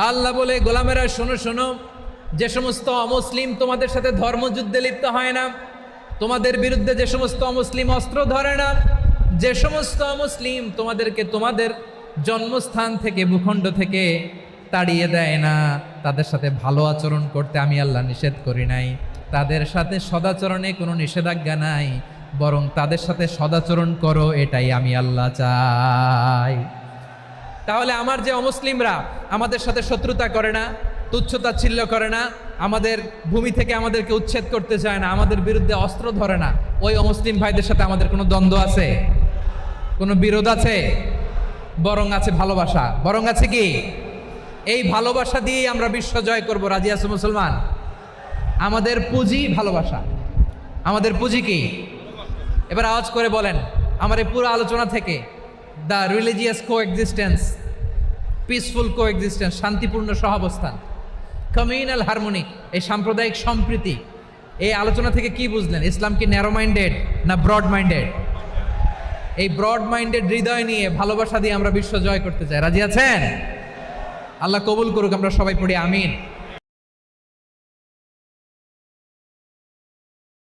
আল্লাহ বলে, গোলামেরা শোনো শোনো, যে সমস্ত অমুসলিম তোমাদের সাথে ধর্মযুদ্ধে লিপ্ত হয় না, তোমাদের বিরুদ্ধে যে সমস্ত অমুসলিম অস্ত্র ধরে না, যে সমস্ত অমুসলিম তোমাদেরকে তোমাদের জন্মস্থান থেকে ভূখণ্ড থেকে তাড়িয়ে দেয় না, তাদের সাথে ভালো আচরণ করতে আমি আল্লাহ নিষেধ করি নাই। তাদের সাথে সদাচরণে কোনো নিষেধাজ্ঞা নাই, বরং তাদের সাথে সদাচরণ করো, এটাই আমি আল্লাহ চাই। তাহলে আমার যে অমুসলিমরা আমাদের সাথে শত্রুতা করে না, তুচ্ছতাচ্ছিল্য করে না, আমাদের ভূমি থেকে আমাদেরকে উচ্ছেদ করতে চায় না, আমাদের বিরুদ্ধে অস্ত্র ধরে না, ওই অমুসলিম ভাইদের সাথে আমাদের কোনো দ্বন্দ্ব আছে? কোনো বিরোধ আছে? বরং আছে ভালোবাসা। বরং আছে কি? এই ভালোবাসা দিয়েই আমরা বিশ্ব জয় করব। রাজি আছো মুসলমান? আমাদের পুঁজি ভালোবাসা। আমাদের পুঁজি কি? এবার আওয়াজ করে বলেন, আমার এই পুরো আলোচনা থেকে the religious coexistence, peaceful coexistence, শান্তিপূর্ণ সহাবস্থান, কমিউনাল হারমোনি, এই সাম্প্রদায়িক সম্প্রীতি, এই আলোচনা থেকে কি বুঝলেন? ইসলাম কি ন্যারো মাইন্ডেড না ব্রড মাইন্ডেড? এই ব্রড মাইন্ডেড হৃদয় নিয়ে ভালোবাসা দিয়ে আমরা বিশ্ব জয় করতে চাই। রাজি আছেন? আল্লাহ কবুল করুক। আমরা সবাই পড়ি আমিন।